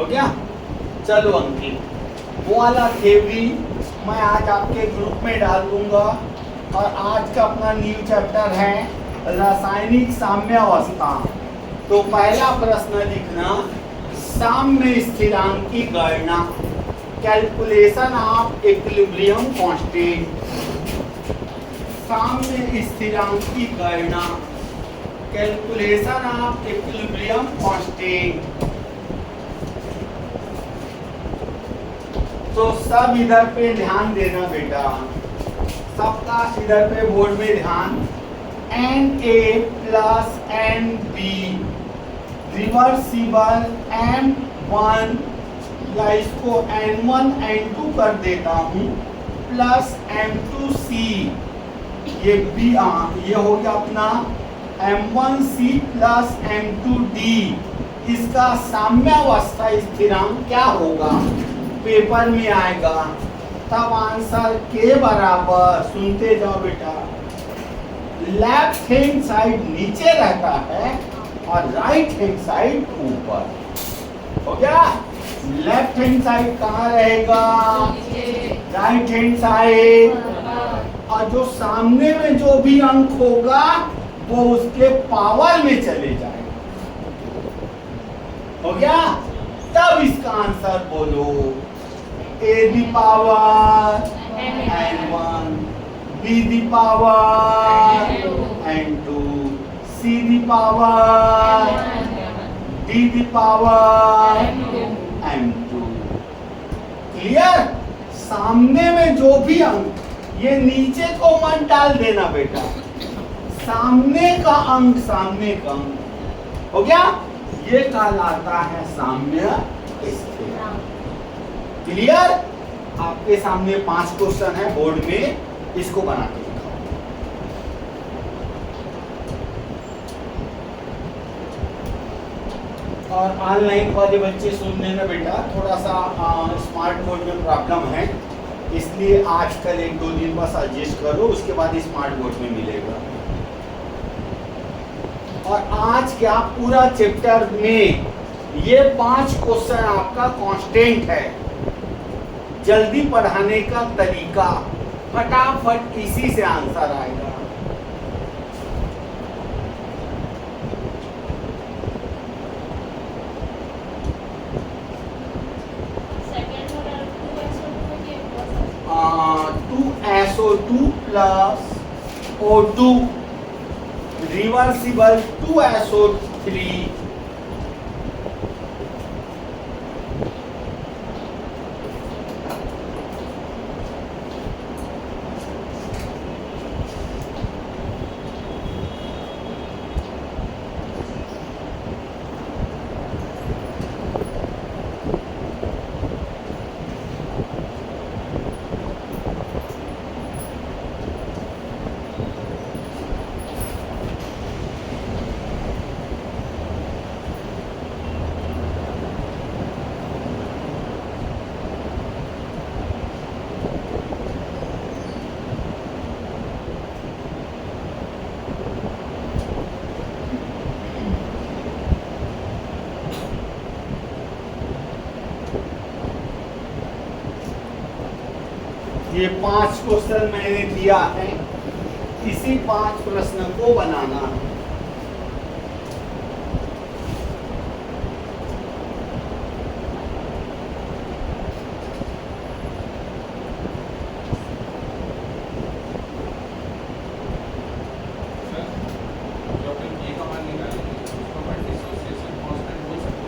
हो गया। चलो अंकित, वो वाला थ्योरी मैं आज आपके ग्रुप में डाल दूंगा। और आज का अपना न्यू चैप्टर है रासायनिक साम्यावस्था। तो पहला प्रश्न लिखना, साम्य स्थिरांक की गणना, कैलकुलेशन ऑफ इक्विलिब्रियम कांस्टेंट। साम्य स्थिरांक की गणना, कैलकुलेशन ऑफ इक्विलिब्रियम कांस्टेंट। तो सब इधर पे ध्यान देना बेटा, सबका इधर पे बोर्ड में ध्यान। Na plus Nb reversible M1 या इसको N1 N2 कर देता हूँ प्लस M2C, ये B ये हो गया अपना M1C प्लस M2D। इसका साम्यावस्था स्थिरांक क्या होगा, पेपर में आएगा। तब आंसर के बराबर, सुनते जाओ बेटा, लेफ्ट हैंड साइड नीचे रहता है और राइट हैंड साइड ऊपर। हो गया। लेफ्ट हैंड साइड कहाँ रहेगा, राइट हैंड साइड। और जो सामने में जो भी अंक होगा वो उसके पावर में चले जाएगा। हो गया। तब इसका आंसर बोलो, a the power n1, b the power n2, c the power d the power n2। Clear. सामने में जो भी अंक, ये नीचे को मत डाल देना बेटा, सामने का अंक सामने का अंक। हो गया। ये कहलाता है साम्य स्थिरांक। क्लियर। आपके सामने 5 क्वेश्चन है बोर्ड में, इसको बना के दिखाओ। और ऑनलाइन वाले बच्चे सुन लेना बेटा, थोड़ा सा स्मार्ट बोर्ड में प्रॉब्लम है, इसलिए आजकल 1-2 दिन बस एडजस्ट करो, उसके बाद स्मार्ट बोर्ड में मिलेगा। और आज क्या पूरा चैप्टर में ये 5 क्वेश्चन आपका कांस्टेंट है। जल्दी पढ़ाने का तरीका, फटाफट इसी से आंसर आएगा। Two SO2 plus O2 reversible 2SO3। ये 5 क्वेश्चन मैंने दिया है, इसी 5 प्रश्न को बनाना है।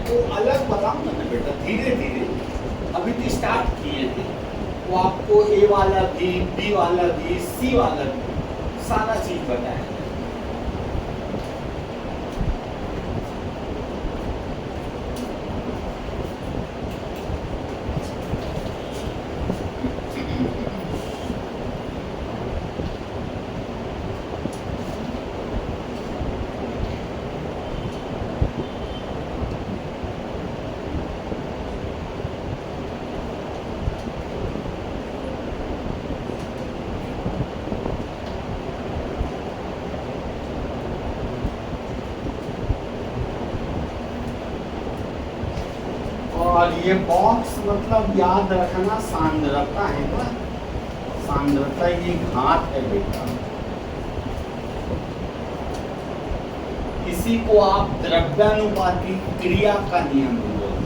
तो अलग बताऊंगा ना बेटा, धीरे धीरे, अभी तो स्टार्ट किए थे। वो आपको ए वाला भी, बी वाला भी, सी वाला भी, सारा चीज बताया। और ये बॉक्स मतलब याद रखना सांद्रता है ना, सांद्रता ये घात है बेटा। इसी को आप द्रव्यानुपाती क्रिया का नियम बोलते हैं।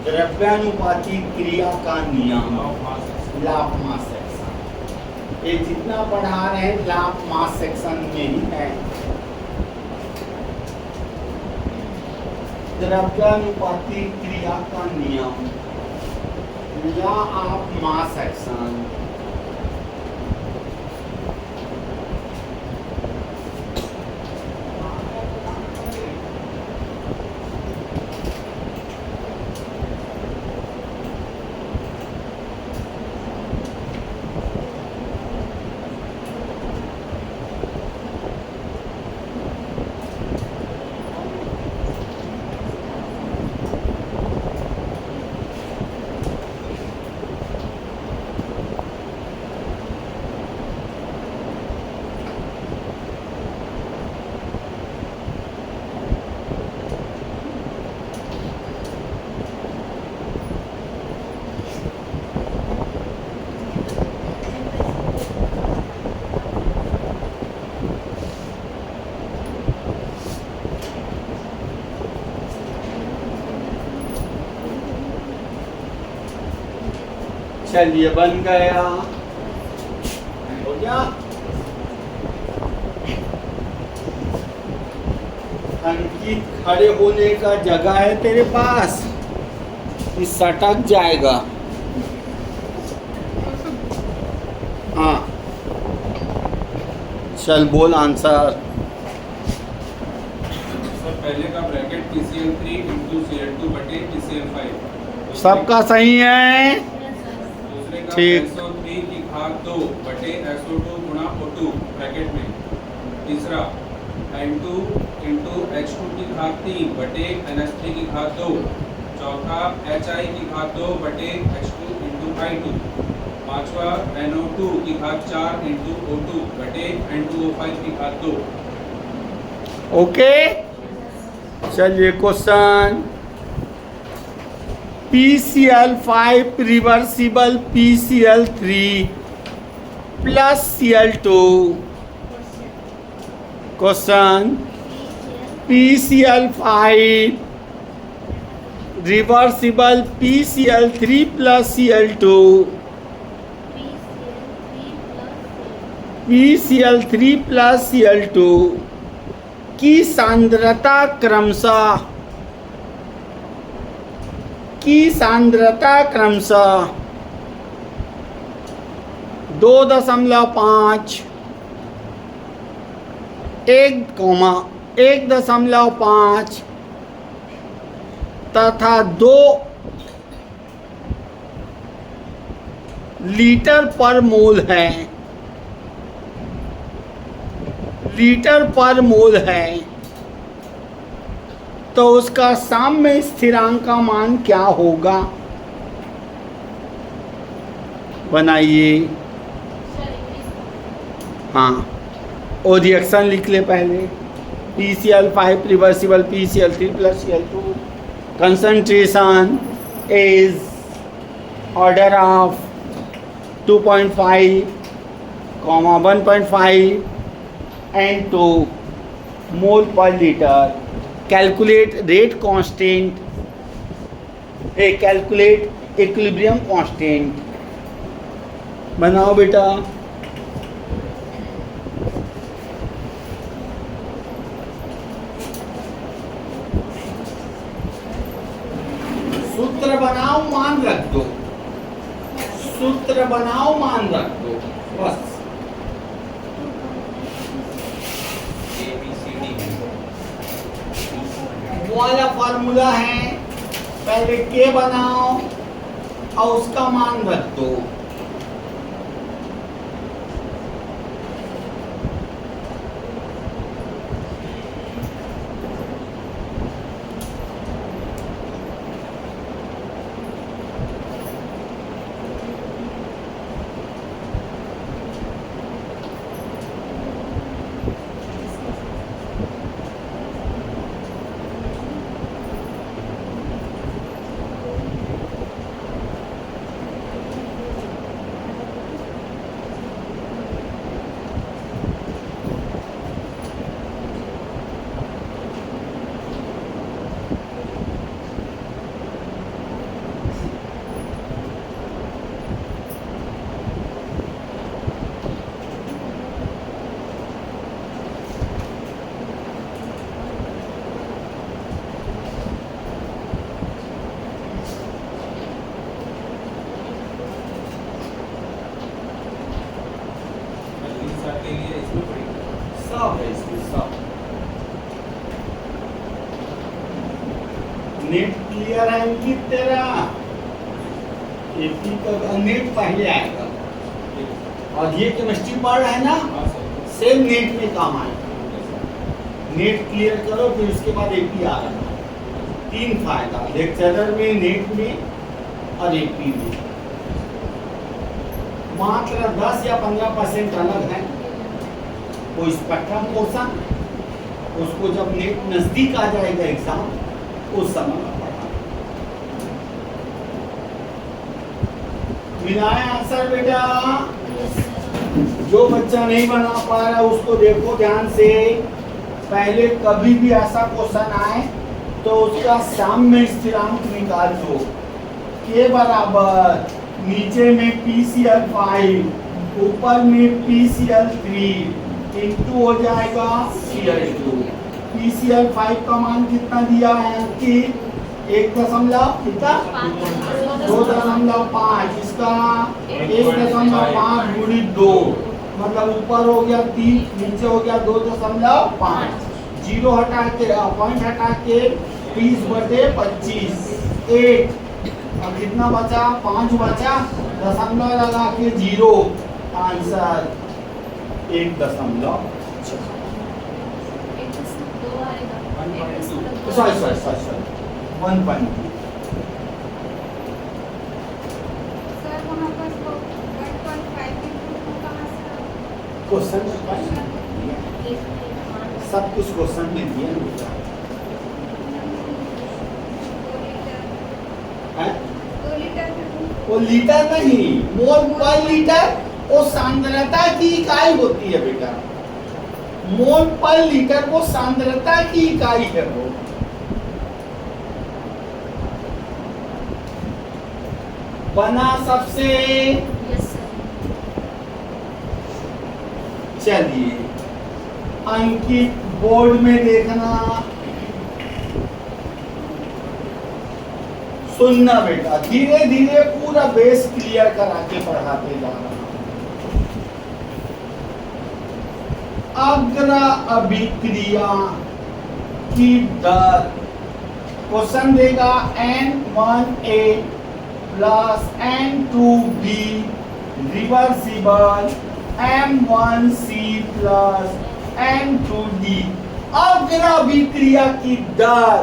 द्रव्यानुपाती क्रिया का नियम लाप्लास सेक्शन, ये जितना पढ़ा रहे हैं लाप्लास सेक्शन में ही है। द्रव्यानुपाती क्रिया का नियम लॉ ऑफ मास एक्शन। चलिए बन गया, हो गया। अंकित खड़े होने का जगह है तेरे पास, कि सटक जाएगा। हाँ चल बोल आंसर। सर पहले का ब्रैकेट PCl3 × Cl2 बटे PCl5। सबका सही है, दूसरे का ठीक। SO3 की घात 2 बटे SO2 गुणा O2 ब्रैकेट में। तीसरा N2 × H2 की घात 3 बटे NH3 की घात 2। चौथा HI की घात 2 बटे H2 × I2। पांचवा NO2 की घात 4 × O2 बटे N2O5 की घात 2। ओके। चलिए question, PCl5 reversible PCl3 plus Cl2। Question, PCl5 reversible PCl3 plus Cl2। PCl3 plus Cl2 की सांद्रता क्रमशः 2.5, 1.5 तथा 2 लीटर पर मोल है, लीटर पर मोल है, तो उसका साम्य स्थिरांक का मान क्या होगा? बनाइए। हाँ और रिएक्शन लिख ले पहले। PCl5 reversible PCl3 plus Cl2, concentration is order of 2.5, 1.5 and 2 मोल पर litre. Calculate rate constant, calculate equilibrium constant. बनाओ बेटा। सूत्र बनाओ मान रख दो, सूत्र बनाओ मान रख दो बस। वाला फार्मूला है, पहले के बनाओ और उसका मान रख दो। नेट क्लियर है अंकित तेरा? एपी का नेट पहले आएगा और ये केमिस्ट्री पढ़ रहा है ना, हाँ सर। सेम नेट में काम आएगा। नेट क्लियर करो फिर उसके बाद एपी आ रहा है। 3 फायदा लेक्चरर में, नेट में और एपी में। मात्र 10 या 15% अलग है। वो स्पेक्ट्रम पोर्शन, उसको जब नेट नजदीक आ जाएगा एग्जाम उस समय में पढ़ा। मिला है आंसर बेटा? जो बच्चा नहीं बना पा रहा उसको देखो ध्यान से। पहले कभी भी ऐसा क्वेश्चन आए तो उसका साम्य स्थिरांक निकाल दो। के बराबर नीचे में PCl5 ऊपर में PCl3 इंटू हो जाएगा Cl2। PCl5 का मान कितना दिया है कि 1 कितना 2.5, इसका 1.5 गुणित 2 मतलब ऊपर हो गया 3, नीचे हो गया 2.5। जीरो हटा के पॉइंट हटा के 30/25 8। अब कितना बचा? 5 बचा, दशमलव लगा के 0। आंसर 1.6। सॉरी 1.2। क्वेश्चन सब कुछ क्वेश्चन में दिया है। वो लीटर नहीं, मोल पर लीटर वो सांद्रता की इकाई होती है बेटा। मोल पर लीटर वो सांद्रता की इकाई है। वो बना सबसे? चलिए अंकित बोर्ड में देखना, सुनना बेटा। धीरे धीरे पूरा बेस क्लियर करा के पढ़ाते जा रहा हूं। अग्र अभिक्रिया की दर क्वेश्चन देगा N1A plus N2B reversible M1C plus N2D। अग्र अभिक्रिया की दर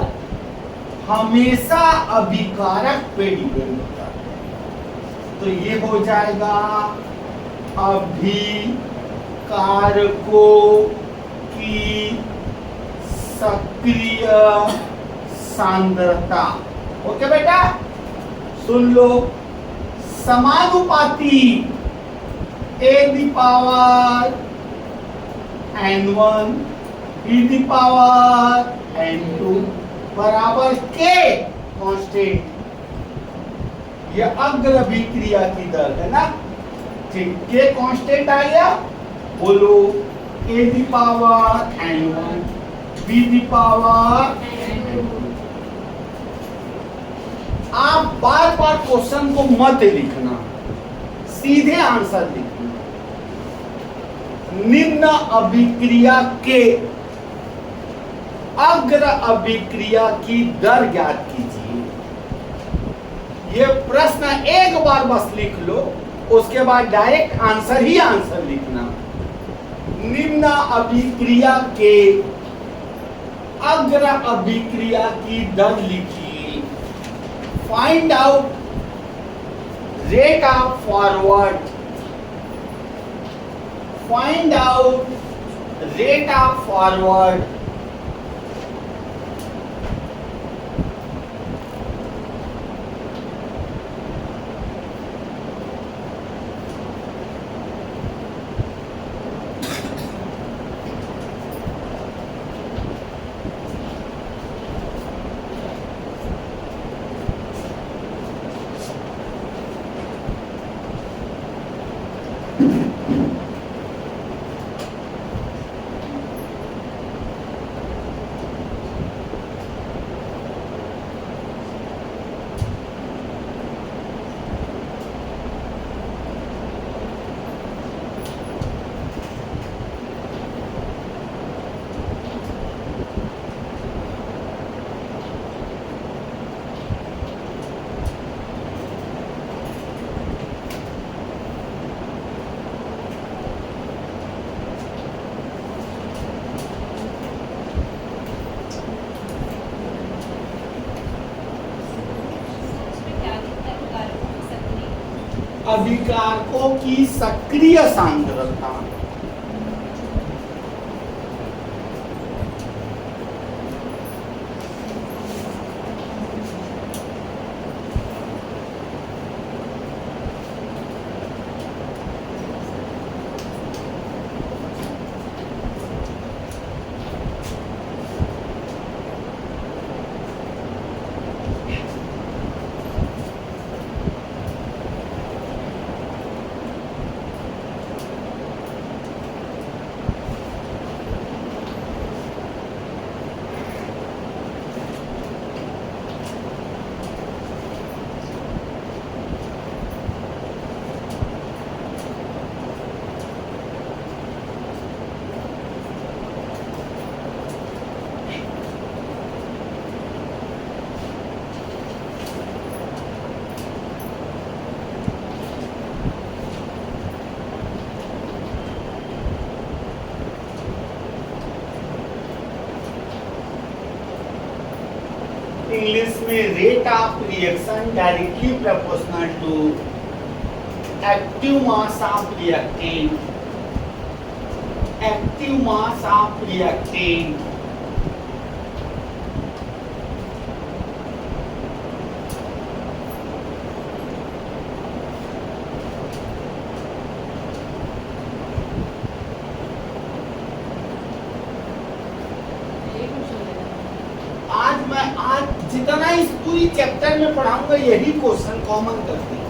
हमेशा अभिकारक पे डिपेंड होता है। तो ये हो जाएगा अभिकारकों की सक्रिय सांद्रता। ओके बेटा, सुन लो। समानुपाती A the power N1 E the power N2 बराबर K कांस्टेंट। ये अग्र अभिक्रिया की दर है ना, ठीक। K कांस्टेंट आ गया, बोलो A the power N1 B the power N2। आप बार बार क्वेश्चन को मत लिखना, सीधे आंसर लिखना। निम्न अभिक्रिया के अग्र अभिक्रिया की दर ज्ञात कीजिए। ये प्रश्न एक बार बस लिख लो, उसके बाद डायरेक्ट आंसर ही आंसर लिखना। निम्न अभिक्रिया के अग्र अभिक्रिया की दर लिखिए। Find out rate of forward. Find out rate of forward. अभिकारकों की सक्रिय सांद्रता। इंग्लिश में rate of reaction directly proportional to active mass of reactant. Active mass of reactant आज जितना इस पूरी चैप्टर में पढ़ाऊंगा यही क्वेश्चन कॉमन करते हैं।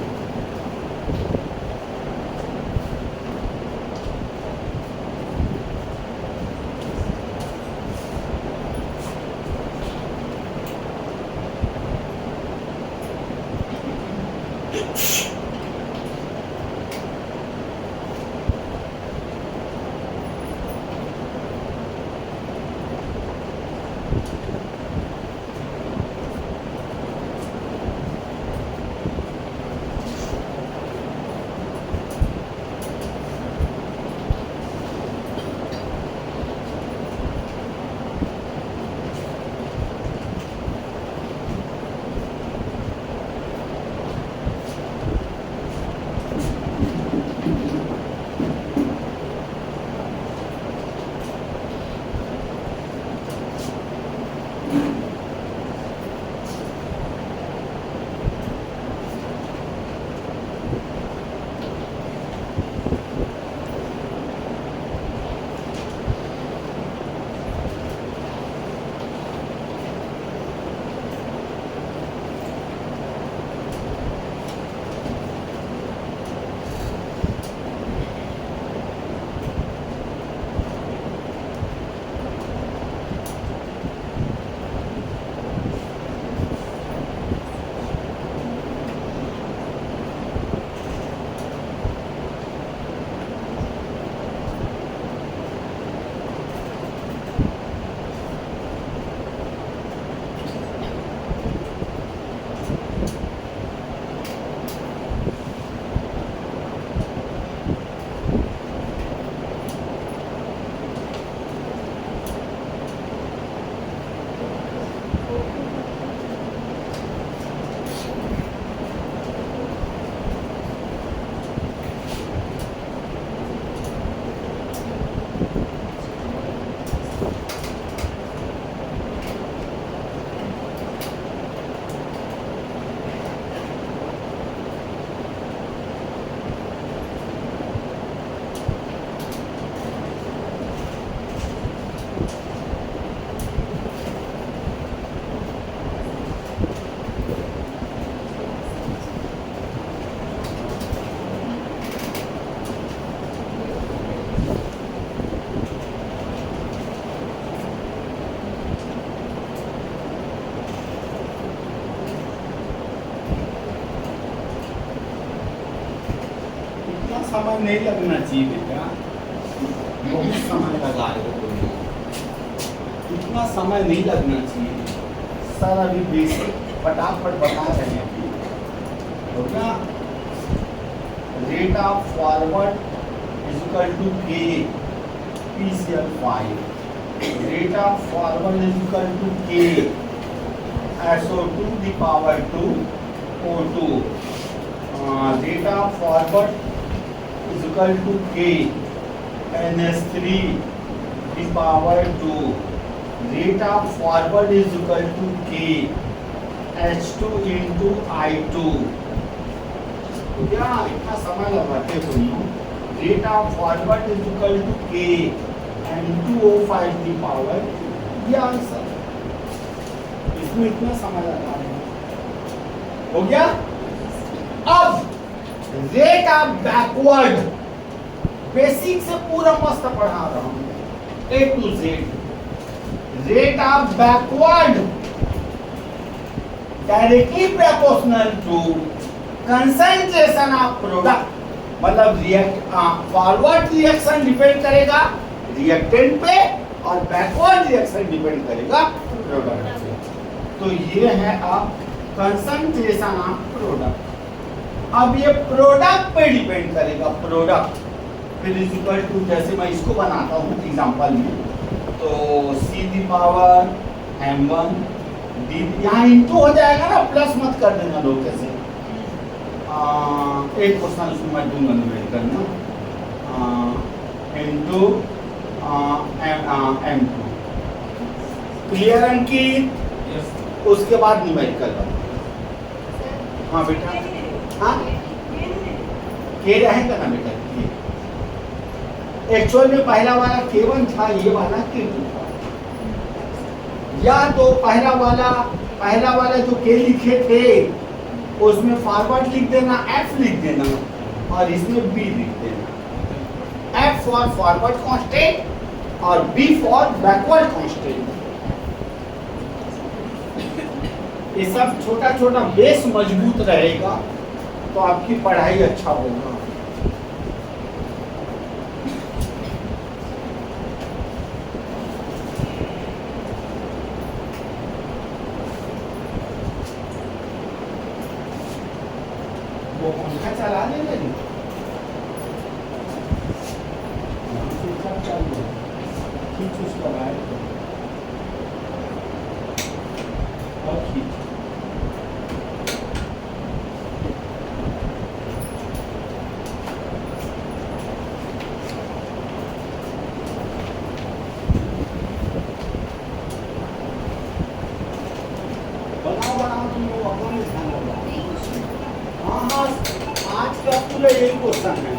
समय नहीं लगना चाहिए बेटा, बहुत समय लगा है तुमने। इतना समय नहीं लगना चाहिए सर, अभी बेसिक फटाफट बता रहे हैं। तो क्या rate of forward is equal to K PCl5, rate of forward is equal to K SO2 the power 2 O2। Rate of forward is equal to K NS3 the power 2 rate of forward is equal to K H2 into I2 तो क्या इतना समय लगाते हो rate of forward is equal to K N2O5 the power ये answer इसमें इतना समय लगा रहे हैं हो गया। अब रेट ऑफ बैकवर्ड बेसिक से पूरा मस्त पढ़ा रहा हूं A to Z rate of backward directly proportional to concentration of product मतलब फॉरवर्ड रिएक्शन डिपेंड करेगा रिएक्टेंट पे और बैकवर्ड रिएक्शन डिपेंड करेगा प्रोडक्ट पे। तो ये है अब कंसंट्रेशन ऑफ प्रोडक्ट। अब ये प्रोडक्ट पे डिपेंड करेगा प्रोडक्ट फिर इज इक्वल टू जैसे मैं इसको बनाता हूँ एग्जांपल में तो C the power M1 D यहाँ इनटू हो जाएगा ना प्लस मत कर देना लोग कैसे एक क्वेश्चन उसमें मैं दूंगा नोट करना इनटू M2 क्लियर अंकित उसके बाद न्यूमेरिकल बना। हाँ बेटा हाँ के रहेगा ना बेटा एक्चुअल में पहला वाला K1 था ये वाला K2 था या तो पहला वाला जो K लिखे थे उसमें फॉरवर्ड लिख देना F लिख देना और इसमें B लिख देना F फॉर फॉरवर्ड कांस्टेंट और B फॉर बैकवर्ड कांस्टेंट। ये सब छोटा छोटा बेस मजबूत रहेगा तो आपकी पढ़ाई अच्छा होगा। वो पंखा चला देंगे खींच उसका वायर और खींच बनाओ तुम लोग अपना में ध्यान लगाओ। हाँ आज का पूरा यही क्वेश्चन है।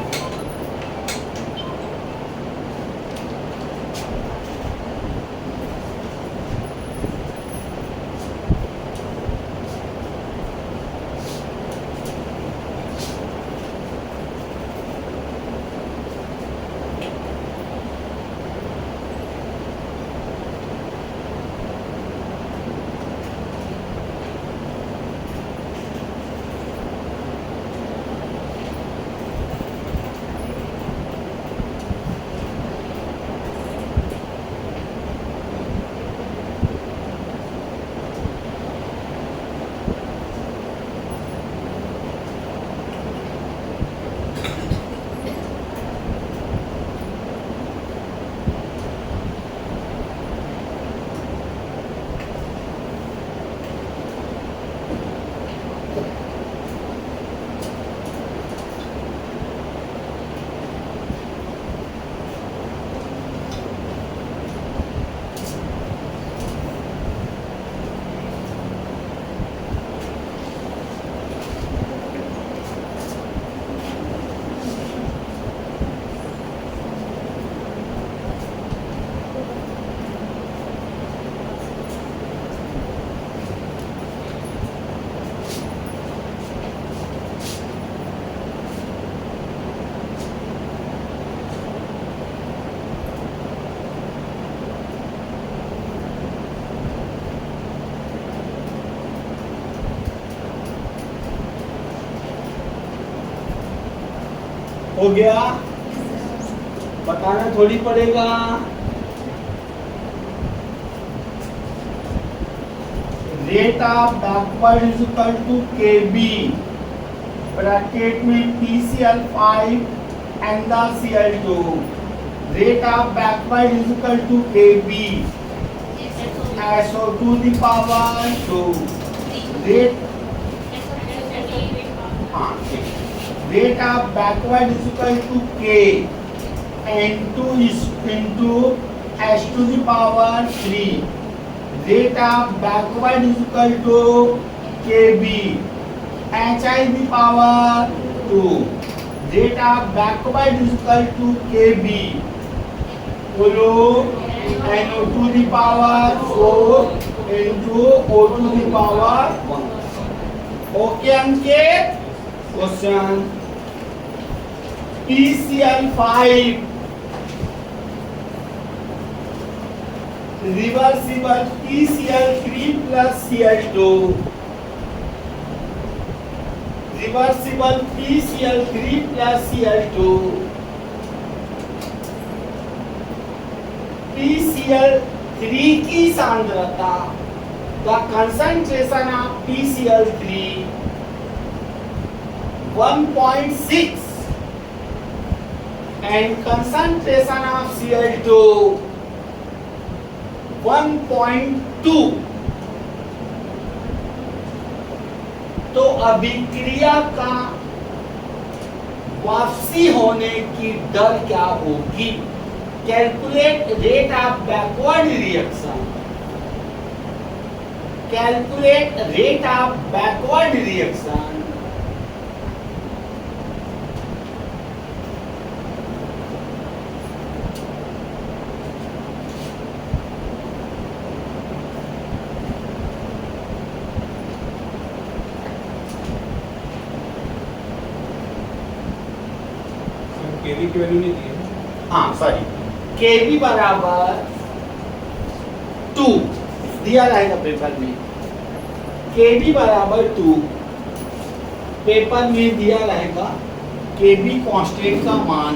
हो गया बताना थोड़ी पड़ेगा। Rate of backward is equal to KB bracket में PCl5 and the Cl2 rate of backward is equal to KB SO2 the power 2 rate हाँ ठीक rate of backward is equal to K N2 is into H to the power 3. Rate of backward is equal to KB HI the power 2. Rate of backward is equal to KB बोलो NO to the power 4 into O to the power 1. Okay Ankit question PCl5 reversible PCl3 plus Cl2 reversible PCl3 plus Cl2 PCl3 की सांद्रता the concentration of PCl3 1.6 and concentration of Cl2 1.2. तो अभिक्रिया का वापसी होने की दर क्या होगी? Calculate rate of backward reaction. Calculate rate of backward reaction. KV की वैल्यू नहीं दी है. हाँ सॉरी केबी बराबर 2 दिया रहेगा पेपर में. केबी बराबर 2 पेपर में दिया रहेगा. केबी कांस्टेंट का मान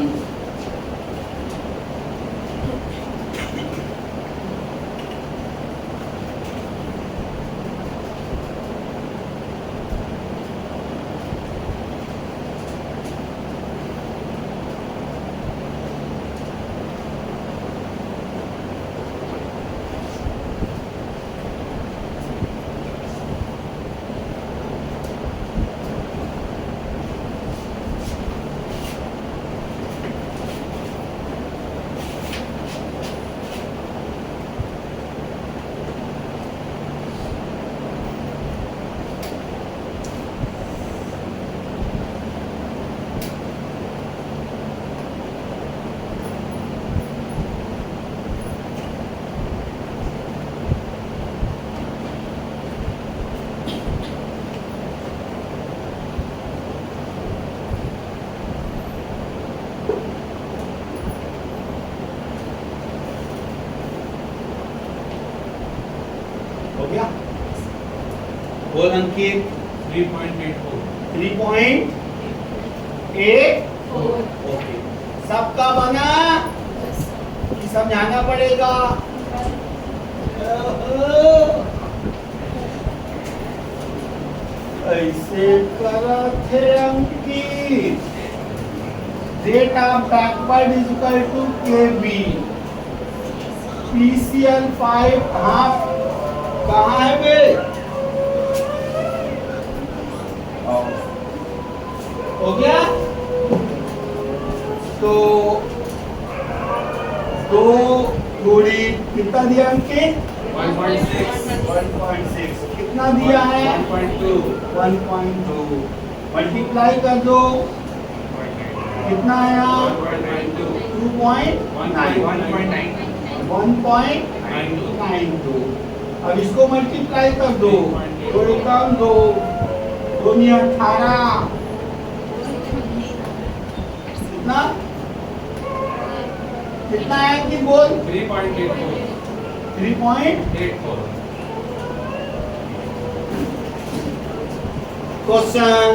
हो गया. बोल अंकित 3.84. 3.84. ओके सबका बना कि समझाना पड़ेगा. ऐसे करा थे Ankit. Rate of backward is equal to KB. PCl5 half कहाँ है बे? हो गया. तो 2 जोड़ी कितना दिया अंकित? 1.6 कितना दिया है? 1.2 मल्टीप्लाई कर दो. कितना आया? 1.92. अब इसको मल्टीप्लाई कर दो. थोड़ी कम दो. 18 कितना कितना है कि बोल? 3.84. क्वेश्चन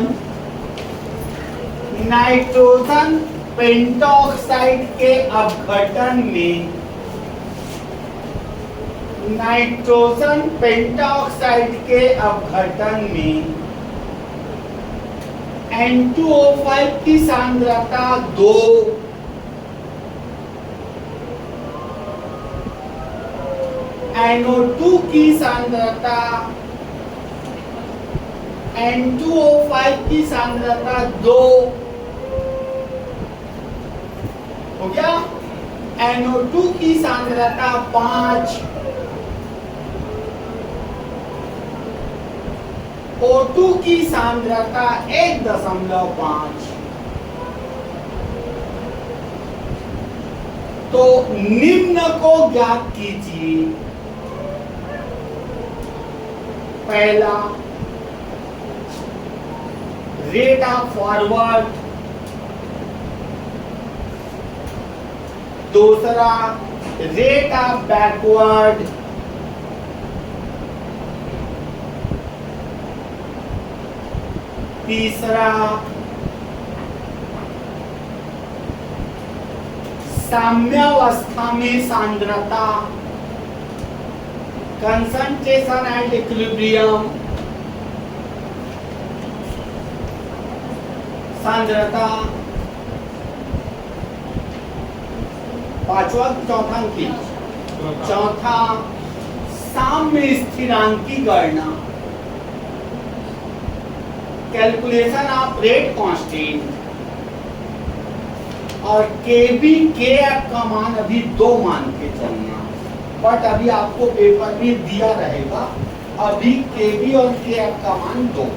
नाइट्रोजन पेंटॉक्साइड के अपघटन में नाइट्रोजन पेंटॉक्साइड के अपघटन में N2O5 की सांद्रता 2 NO2 की सांद्रता N2O5 की सांद्रता 2 हो गया। NO2 की सांद्रता 5, O2 की सांद्रता 1.5। तो निम्न को ज्ञात कीजिए। पहला, रेट ऑफ फॉरवर्ड, दूसरा रेट ऑफ बैकवर्ड, तीसरा साम्यावस्था में सांद्रता, कंसंट्रेशन एंड इक्विलिब्रियम, सांद्रता। पांचवा चौथा की चौथा साम्य स्थिरांक की गणना, कैलकुलेशन ऑफ रेट कांस्टेंट। और केबी के का मान अभी 2 मान के चलना, बट अभी आपको पेपर में दिया रहेगा। अभी केबी और के का मान 2।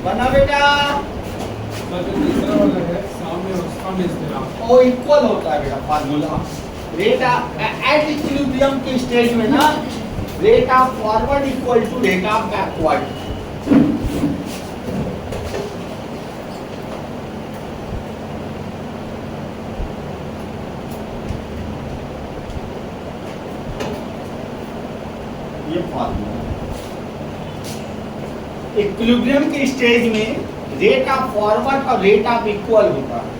बना बेटा। सर जो तीसरा वाला है सामने उसका में स्थिरांक वो इक्वल होता है बेटा formula. Rate of at equilibrium के स्टेज में ना rate of forward equal to rate of backward. ये फार्मूला इक्विलिब्रियम के स्टेज में रेट ऑफ फॉरवर्ड और रेट ऑफ इक्वल होता है।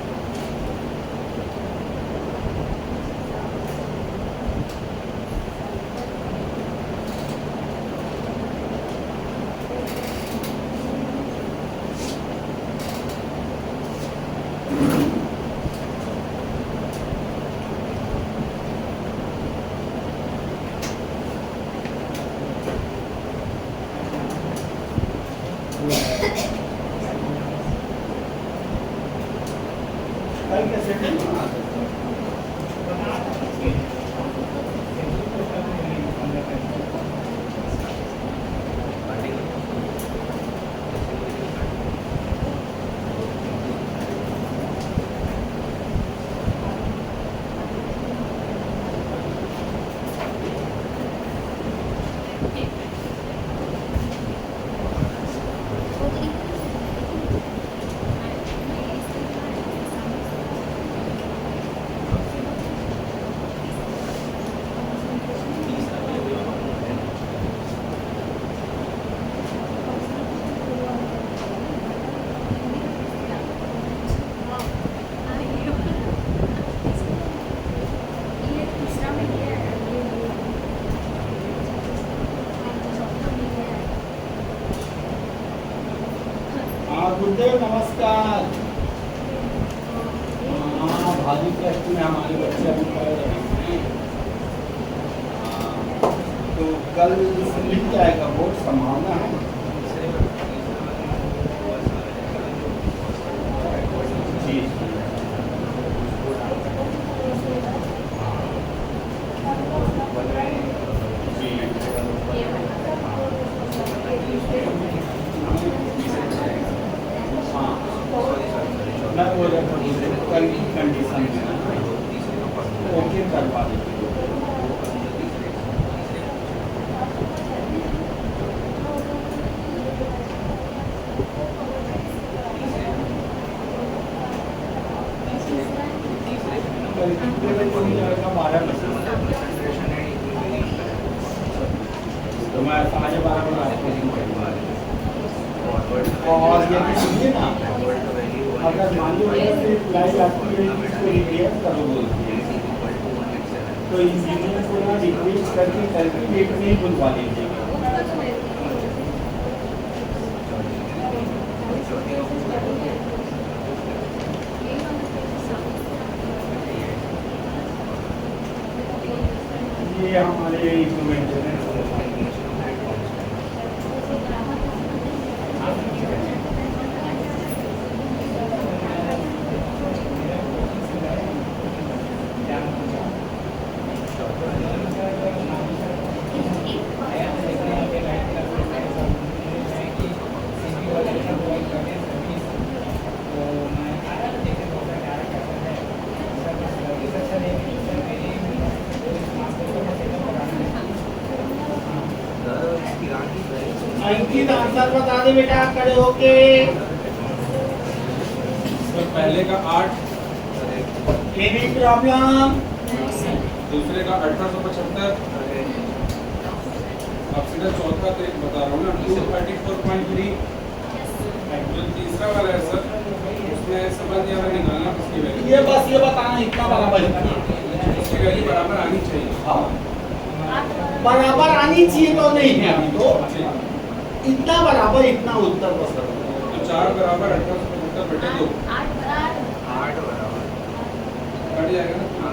कल कैसे बना सकते हैं? गुरुदेव नमस्कार। हाँ भाजी ट्रस्ट में हमारे बच्चे अभी पढ़ रहे हैं। तो कल लिख जाएगा बोर्ड, संभावना है। जी मैं बोल रहा हूँ कल की कंडीशन में ओके करवा दीजिए। तो मैं 12:30 बजे आपको लिंक करवा दूँगा। और ये सुनिए ना, अगर मान लो लाइव आती है इसको रिपेयर करो बोलती है, तो इंजीनियर को ना रिक्वेस्ट करके कैलकुलेट में ही बुलवा लीजिएगा। ये हमारे मेंटेनेंस अंकित आंसर बता दे बेटा खड़े होके। तो पहले का 8, एनी प्रॉब्लम? दूसरे का 1875, अब सीधा चौथा तो एक बता रहा हूँ ना 234.3। जो तीसरा वाला है सर उसमें समझ दिया मैं निकालना किसकी वैल्यू, ये बस ये बताना इतना बराबर उसकी वैल्यू बराबर आनी चाहिए। हाँ बराबर आनी चाहिए तो नहीं है अभी तो इतना बराबर इतना उत्तर बस। तो 4 बराबर 1875/2 8 बराबर कट जाएगा ना।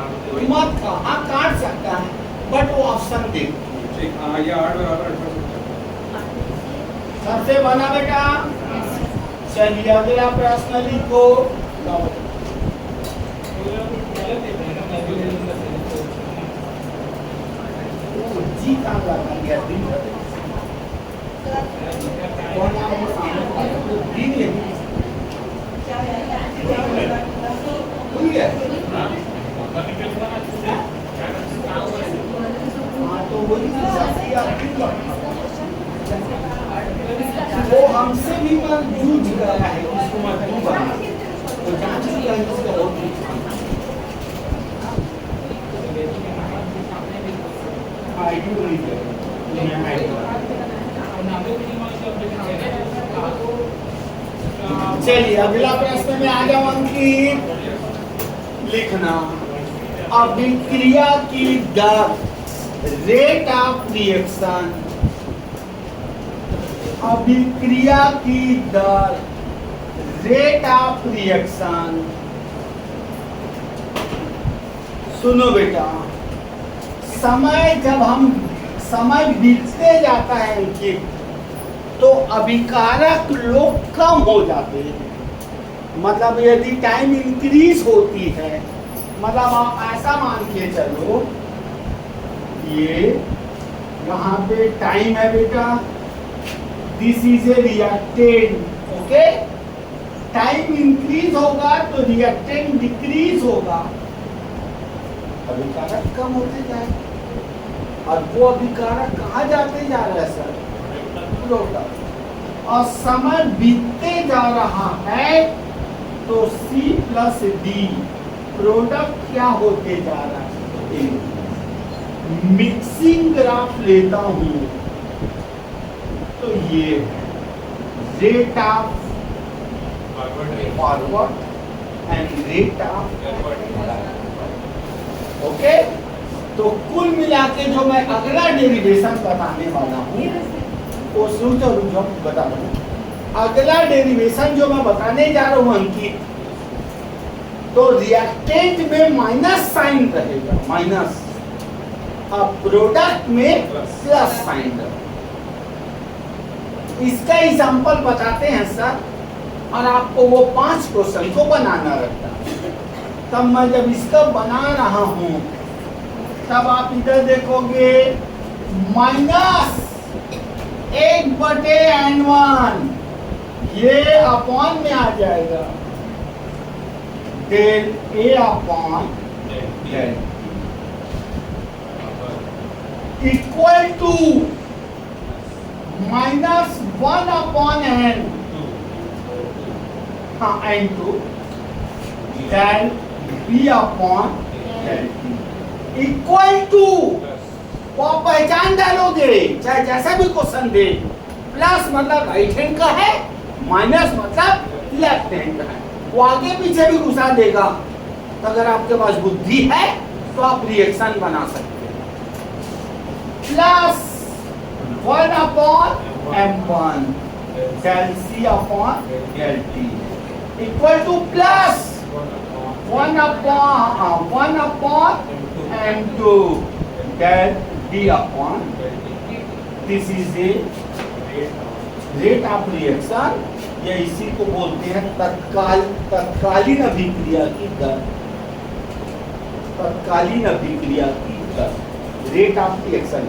मत कहाँ काट सकता है, बट वो ऑप्शन दे। ठीक, हाँ ये 8 बराबर 1875। सबसे बना बेटा। चलिए अगला प्रश्न लिखो। जी काम लगा दिया दिन। कौन तीन है भूल गया हाँ तो वही वो हमसे भी पर जूझ गया है उसको मैं क्यों बना तो जांच किया इसका और चलिए अगला प्रश्न में आ जाओ अंकित लिखना अभिक्रिया की दर रेट ऑफ रिएक्शन अभिक्रिया की दर रेट ऑफ रिएक्शन सुनो बेटा समय जब हम समय बीतते जाता है अंकित तो अभिकारक लोग कम हो जाते हैं मतलब यदि टाइम इंक्रीज होती है मतलब आप ऐसा मान के चलो ये यहाँ पे टाइम है बेटा this is a reactant okay time increase होगा तो रिएक्टेंट डिक्रीज होगा अभिकारक कम होते जाएंगे और वो अभिकारक कहाँ जाते जा रहे हैं सर प्रोडक्ट और समय बीतते जा रहा है तो C प्लस डी प्रोडक्ट क्या होते जा रहा है मिक्सिंग ग्राफ लेता हूं तो ये rate of forward and rate of okay तो कुल मिला के जो मैं अगला डेरिवेशन बताने वाला हूँ वो रुक जाओ बता दूँ अगला डेरिवेशन जो मैं बताने जा रहा हूँ अंकित तो रिएक्टेंट में माइनस साइन रहेगा माइनस और प्रोडक्ट में प्लस साइन रहेगा इसका एग्जांपल बताते हैं सर और आपको वो 5 क्वेश्चन को बनाना रहता है तब मैं जब इसका बना रहा हूँ तब आप इधर देखोगे माइनस 1/n1 ये अपॉन में आ जाएगा del A upon del equal to -1/n हाँ n2 del B upon del T equal to वो आप पहचान डालोगे चाहे जैसा भी क्वेश्चन दे प्लस मतलब राइट हैंड का है माइनस मतलब लेफ्ट हैंड का है वो आगे पीछे भी घुसा देगा तो अगर आपके पास बुद्धि है तो आप रिएक्शन बना सकते हैं plus 1/m1 del C upon del T equal to plus 1/m2 del d upon this is a rate of reaction या इसी को बोलते हैं तत्कालीन अभिक्रिया की दर तत्कालीन अभिक्रिया की दर रेट ऑफ रिएक्शन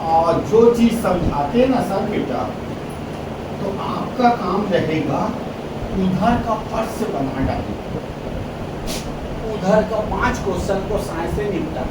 और जो चीज समझाते हैं ना सर बेटा तो आपका काम रहेगा उधर का फर्श बना डालें उधर का 5 क्वेश्चन को साइंस से निपटा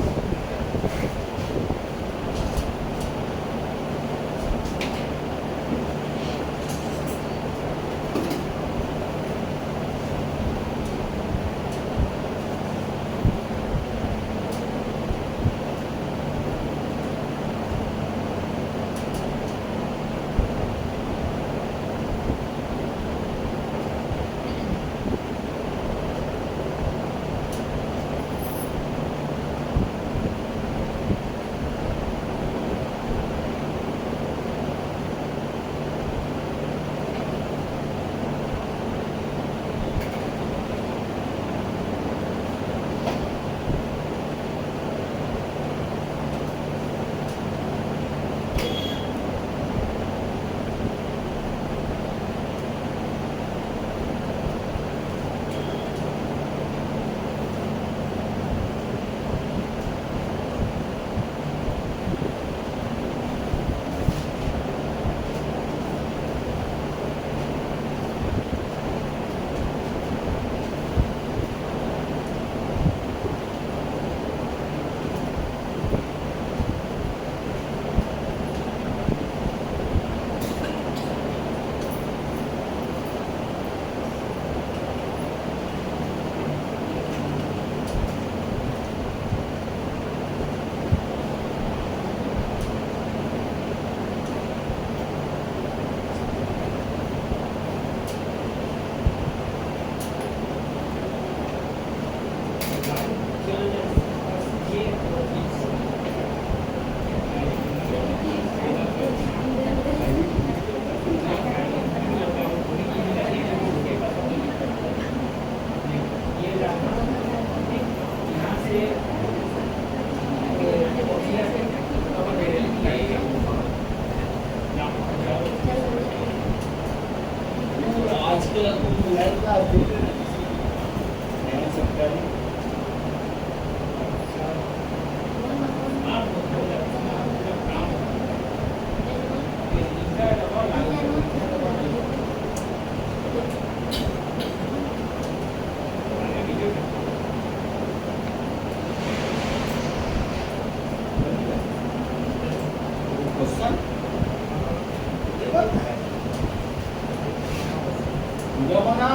क्वेश्चन ये बनता है पूरा बना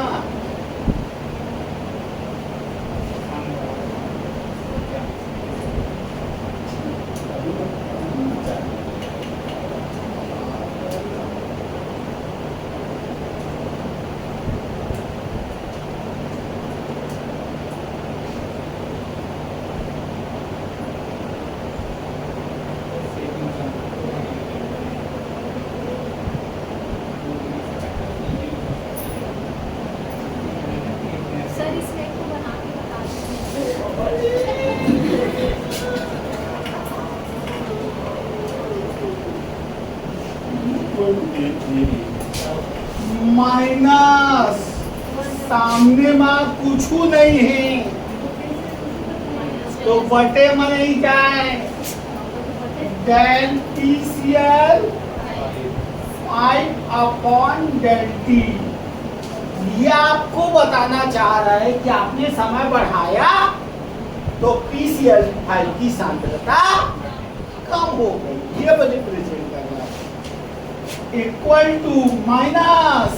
सर इसमें को बना के बता दीजिए। माइनस सामने में कुछ नहीं है तो बटे में नहीं जाए डेल TCl 5/Δt। ये आपको बताना चाह रहा है कि आपने समय बढ़ाया तो PCl 5 की सांद्रता कम हो गई। ये बड़े प्रेजेंट कर रहा है equal to minus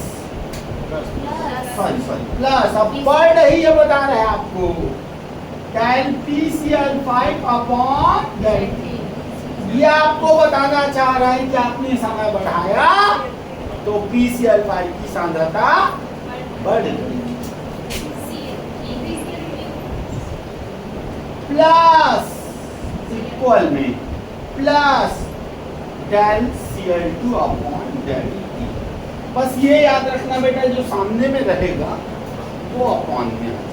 sorry plus अब बढ़ रही है बता रहे हैं आपको डेल PCl 5/Δt। ये आपको बताना चाह रहा है कि आपने समय बढ़ाया तो PCl 5 की सांद्रता बढ़ गई प्लस इक्वल में प्लस डेल Cl2/Δt। बस ये याद रखना बेटा जो सामने में रहेगा वो अपॉन में आ जाएगा।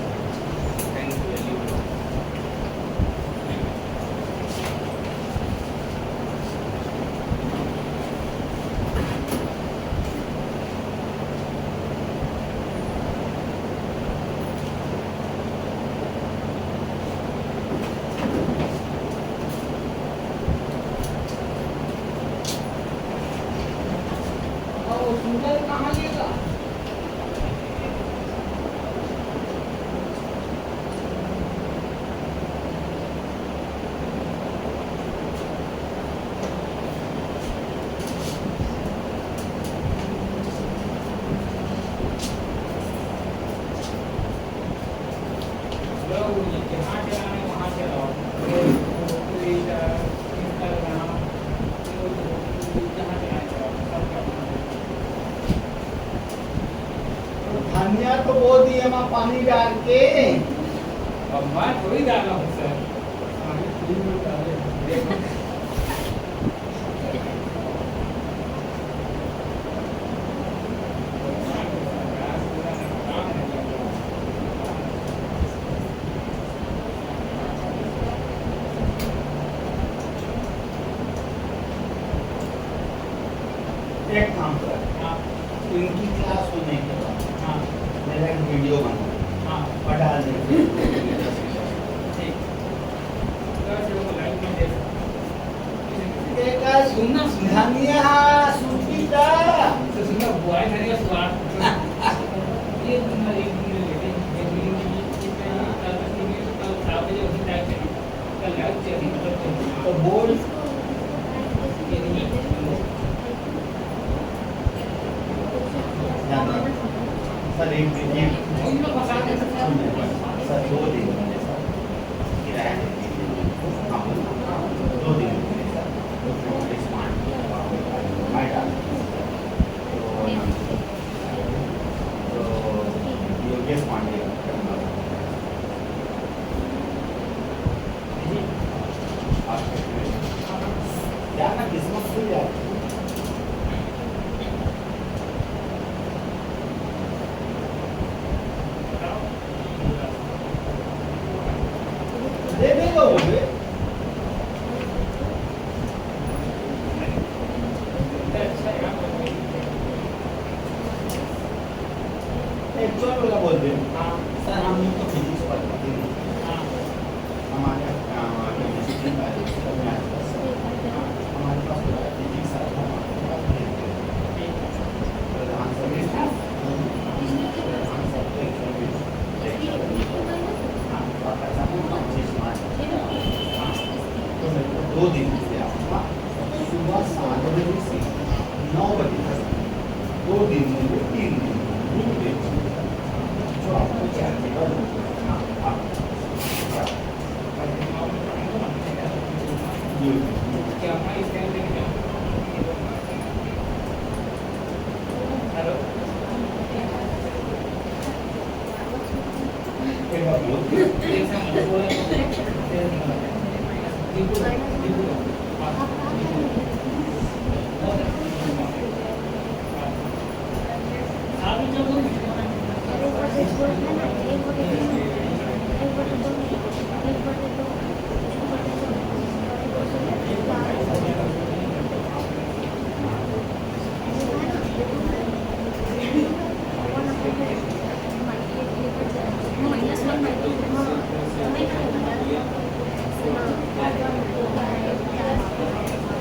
कहाँ लेगा धनिया तो बो दिए मैं पानी डाल के अब मैं थोड़ी डाला हूँ सर आगे तीन मिनट डाले देखो एक काम कर हाँ इनकी क्लास होने के बाद हाँ मेरा एक वीडियो बना हाँ और डाल देंगे ठीक सर लोगों को लाइव में देख देखा सुनना सुनना धनिया सूखी का तो सुनना बुआई धनिया स्वाद ये दिन एक दिन लेते हैं एक दिन में कल तीन कल 7 बजे उसी टाइम चली कल लाइव चली मतलब तो बोल ये नहीं सर एक दिन हम लोग फंसा के सर 2 दिन किराया हाँ 2 दिन योगेश पांडे क्या ना किस्मत खुल जाती है। दे हाँ सर हम लोग तो फिजिक्स पढ़ते हैं हाँ हमारे केमिस्ट्री का हमारे पास फिजिक्स प्रधान सभी दो दिन से आपका सुबह 7 बजे से 9 बजे तक 2 दिन में 3 दिन जो आपको चाहिए क्या मैं इस टाइम पे क्या हेलो एक बार बोल एक सेकंड बोले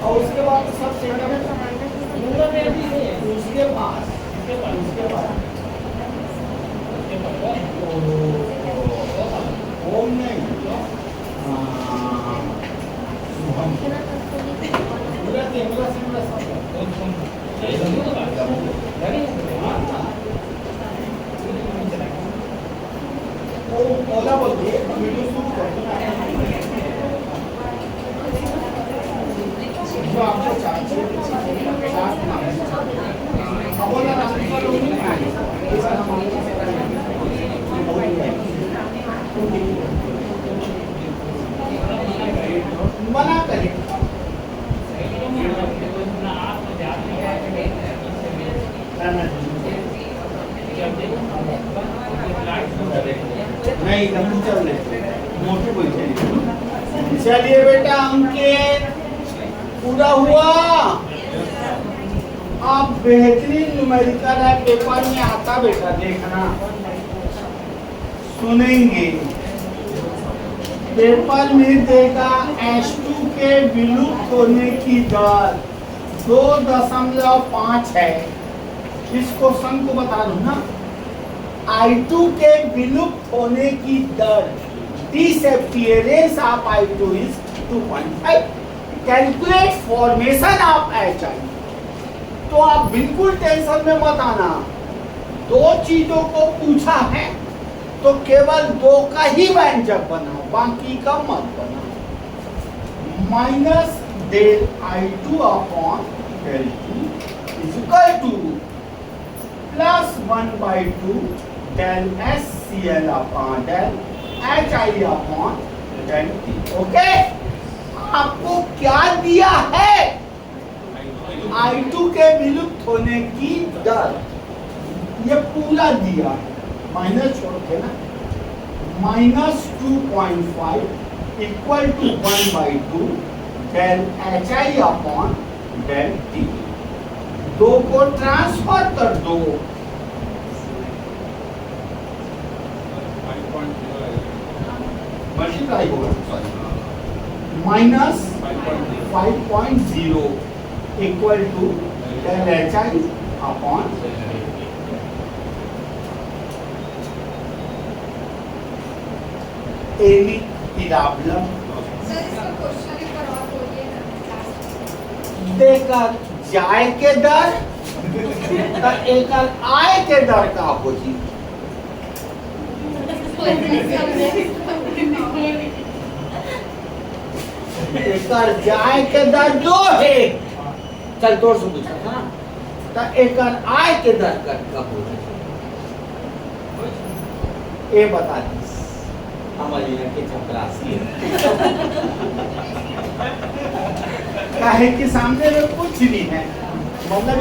और उसके बाद सब सेटअप उसके बाद ओम नहीं शुभम पूरा कैमरा से पूरा सब ओम ओला बोल दिए वीडियो शूट कर जो आपको चाहिए बोला मना करें नहीं हम चल रहे मोटे कोई चाहिए चलिए बेटा अंकित पूरा हुआ आप बेहतरीन न्यूमेरिकल है पेपर में आता बेटा देखना सुनेंगे पेपर में देगा H2 के विलुप्त होने की दर 2.5 है इस क्वेश्चन को बता दूं ना I2 के विलुप्त होने की दर disappearance of I2 is 2.5 calculate formation of HI तो आप बिल्कुल टेंशन में मत आना 2 चीजों को पूछा है तो केवल 2 का ही व्यंजक बनाओ बाकी का मत बनाओ minus del I2 upon del 2 is equal to plus 1/2 del SCL upon del HI upon del T okay आपको क्या दिया है I2 के विलुप्त होने की दर ये पूरा दिया है माइनस छोड़ के ना -2.5 equal to 1/2 del HI upon del T 2 को ट्रांसफर कर दो मल्टीप्लाई होगा -5.0 equal to del HI upon any problem sir इसका क्वेश्चन एक बार और बोलिए ना देकर जाए के दर तो एकर आय के दर का होगी एकर जाए के दर 2 है चल तोड़ से पूछा था ना तो एकर आय के दर का होगी ये बता दी हमारी यहाँ के चपरासी है काहे के सामने में कुछ नहीं है मतलब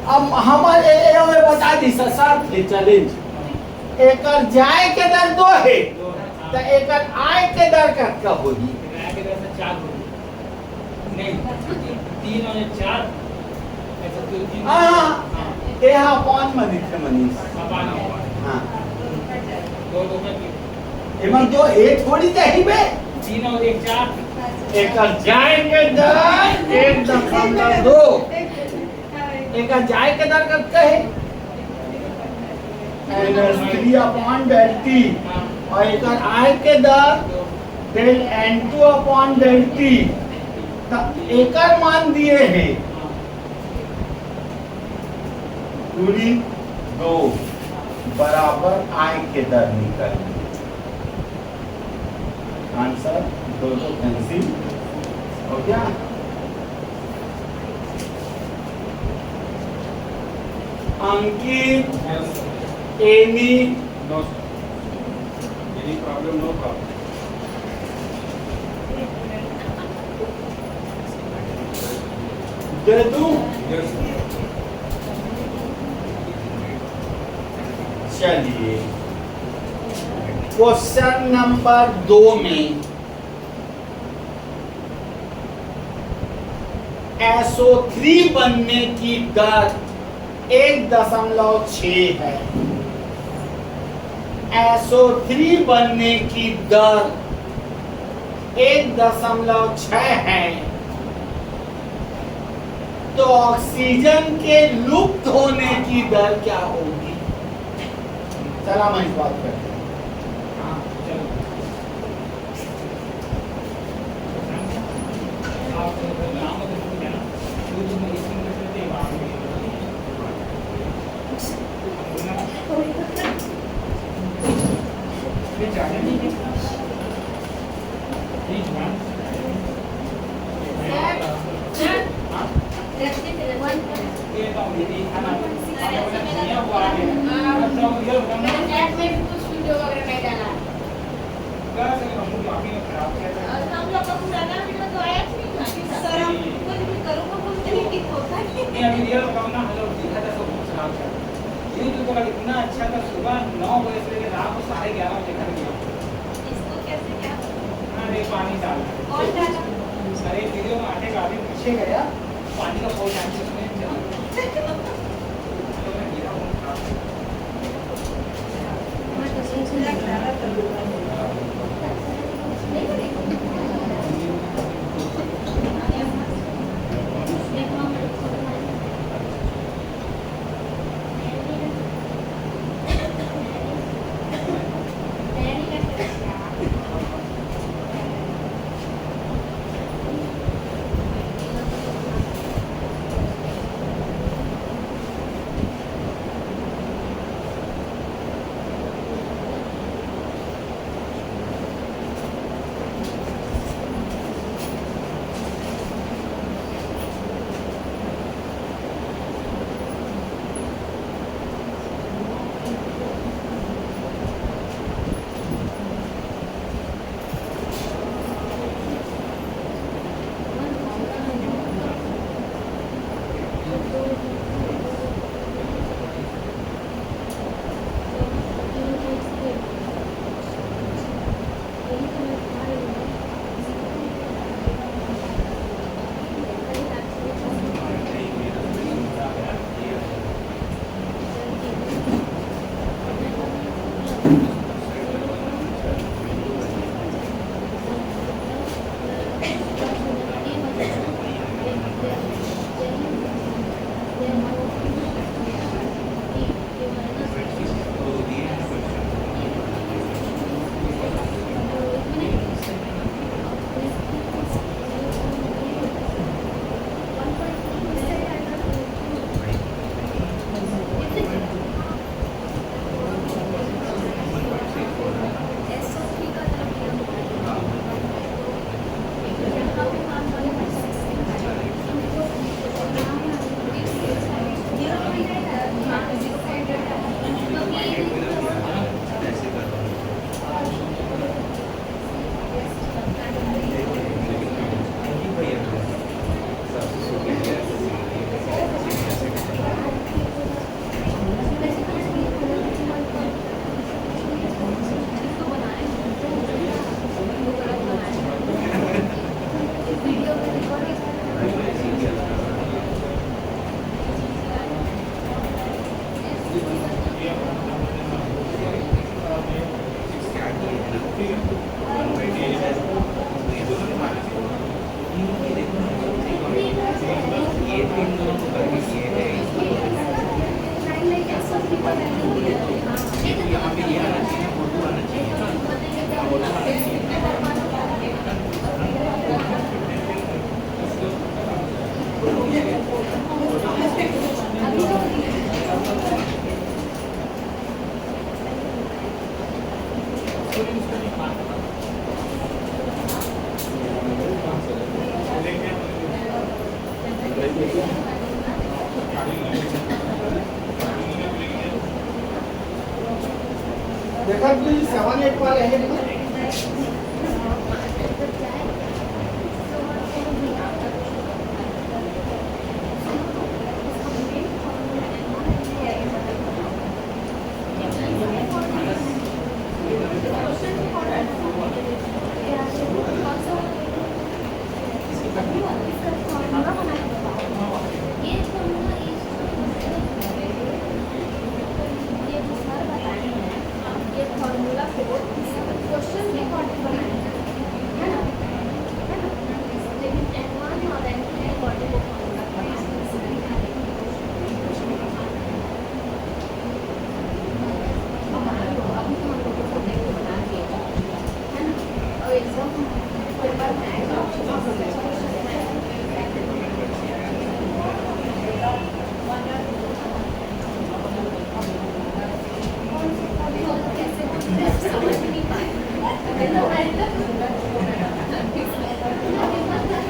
अब हमारे बता दी शर्त है चैलेंज एकर जाए के दर 2 है तो एकर आय के दर का होगी किराए के दर से 4 होगी नहीं 3 और 4 ऐसा तो 3 हाँ। हाँ ए हा अपॉन मध्ये इथे मनीस अपान हाँ दो दो में एमन तो ए थोड़ी चाहिए बे 3 और 1 4 एक जाएंगे दर एक दशमलव दो एक जाए के दर करते हैं N3 अपॉन डेल टी और एक आए के दर del N2 upon del T एकर मान दिए हैं दूरी 2 बराबर आय के दर निकल आंसर दो कैंसिल हो गया। अंकित Yes. Any No, sir. Any problem? No problem. दे दूं Yes. sir. चलिए क्वेश्चन नंबर 2 में SO3 बनने की दर 1.6 है। SO3 बनने की दर 1.6 है तो ऑक्सीजन के लुप्त होने की दर क्या होगी? चला मैं इस बात करते हैं। हां चलो आप नाम बता दो ना दूध में इसमें करते हैं बात ये ज्यादा नहीं है प्लीज वन हां ये तो मेरी खाना ये हुआ है तो ये हमने चैट में भी कुछ वीडियो वगैरह नहीं डाला क्या से हम लोग आगे खराब किया था और हम लोग का पुराना वीडियो तो आया नहीं था सर हम कुछ भी करूँगा बोलते ही ठीक होता है ये अभी रियल बताओ ना हेलो दिखा था सब कुछ खराब था ये जो तो इतना अच्छा था सुबह 9 बजे से लेकर रात को 11:30 बजे घर गया इसको कैसे क्या अरे पानी डालना कौन डाला अरे वीडियो में आने का आदमी पीछे गया पानी का फौज आने से उसमें चला तो मैं गिरा हूँ मैं तो सोच रहा था इन दोनों को करके किए थे यहाँ पे ये आना चाहिए फोटो आना चाहिए देखा प्लीज 7-8 वाले हैं ना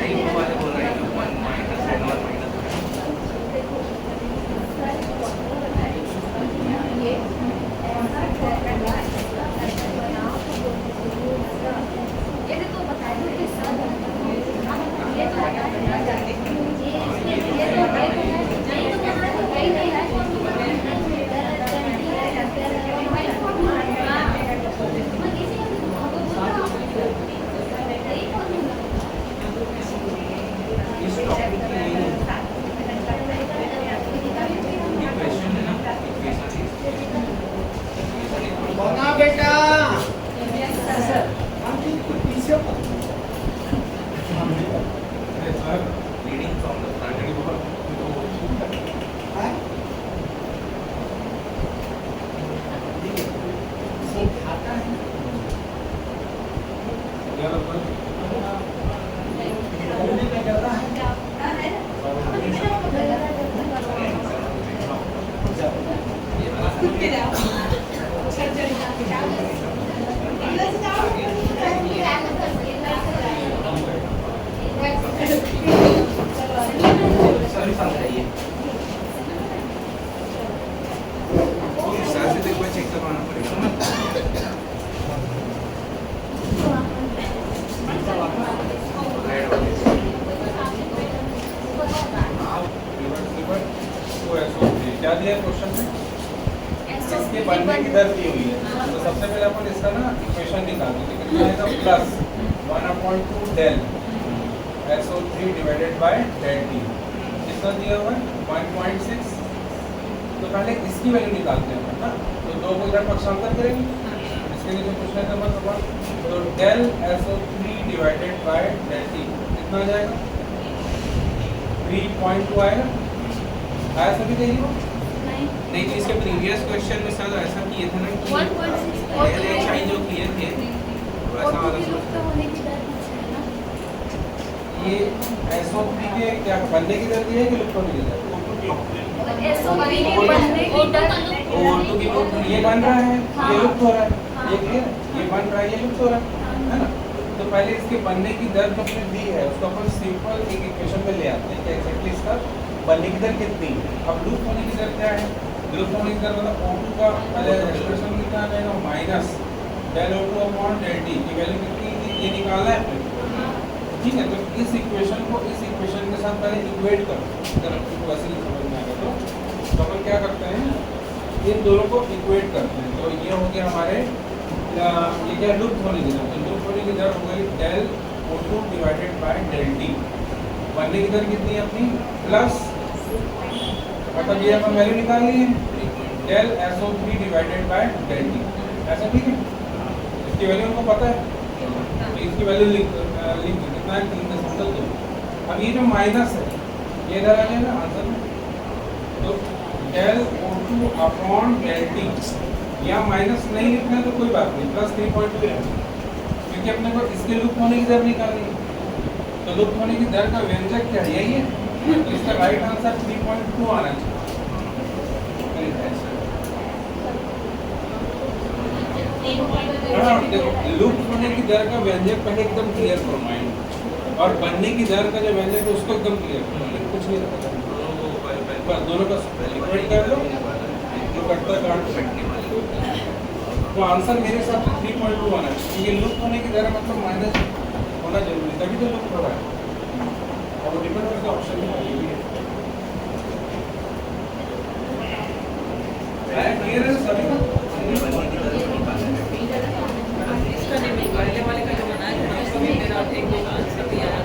नहीं वो वाले बोल रहे हैं 1 माइनस एंड 1 माइनस इस टॉपिक के लिए इक्वेशन है ना इक्वेशन बना बेटा हम पीछे रीडिंग फ्रॉम द फ्रंट है खाता है क्या बोलने का डर रहा है सॉरी समझाइए इस तरह से देखो चेक करवाना पड़ेगा रेड वाले क्या दिया क्वेश्चन में इसके बनने की दर दी हुई है तो सबसे पहले अपन इसका ना इक्वेशन निकालते हैं कितना आएगा plus 1/2 del SO3 divided by del T कितना दिया हुआ है 1.6 तो पहले इसकी वैल्यू निकालते हैं ना तो दो को इधर पक्षांतर करेंगे इसके लिए जो पूछना है मतलब तो del SO3 divided by del T कितना आ जाएगा 3.2 आएगा आया सभी कहिए नहीं तो इसके प्रीवियस क्वेश्चन में सर ऐसा किए थे ना कि 1.6 LHI जो किए थे वैसा वाला ये SO3 के क्या बनने की दर दी है कि लुप्त होने की दर O2 की वो ये बन रहा है ये लुप्त हो रहा है ये क्लियर ये बन रहा है ये लुप्त हो रहा है ना तो पहले इसके बनने की दर जो हमने दी है उसको अपन सिंपल एक इक्वेशन में ले आते हैं कि एक्जेक्टली इसका बनने की दर कितनी है अब लुप्त होने की दर क्या है लुप्त होने की दर मतलब O2 का पहले एक्सप्रेशन कितना आ जाएगा minus del O2 upon del T की वैल्यू कितनी थी ये निकालना है ठीक है तो इस इक्वेशन को इस इक्वेशन के साथ पहले इक्वेट करो अगर आपको वैसे ही समझ में आएगा तो अपन क्या करते हैं इन दोनों को इक्वेट करते हैं तो ये हो गया हमारे ये क्या लुप्त होने की दर तो लुप्त होने की दर हो गई del O2 divided by del T बनने की दर कितनी है अपनी प्लस मतलब ये अपन वैल्यू निकाल ली है del SO3 divided by del T ऐसा ठीक है इसकी वैल्यू हमको पता है तो इसकी वैल्यू लिख कितना है 3.2 अब ये जो माइनस है ये इधर आ जाएगा आंसर में। तो del O2 upon del T, यहाँ माइनस नहीं लिखना है तो कोई बात नहीं, प्लस 3.2 है, क्योंकि अपने को इसके लुप्त होने की दर निकालनी है। तो लुप्त होने की दर का व्यंजक क्या है, यही है। तो इसका राइट आंसर 3.2 आना चाहिए। हाँ, देखो लुप्त होने की दर का व्यंजक पहले एकदम क्लियर करो माइंड, और बनने की दर का जो व्यंजक है उसको एकदम क्लियर करो, कुछ नहीं रखा बस दोनों का लिक्विड कर लो, जो कटता काट। तो आंसर मेरे हिसाब से 3.2 आना चाहिए, क्योंकि लुप्त होने की दर मतलब माइनस होना जरूरी, तभी तो लुप्त हो रहा है। और वो डिपेंड करता ऑप्शन में क्लियर है सभी का। इसका नहीं, पहले वाले का जो बनाया था उसमें मेरा एक दो आंसर भी आया।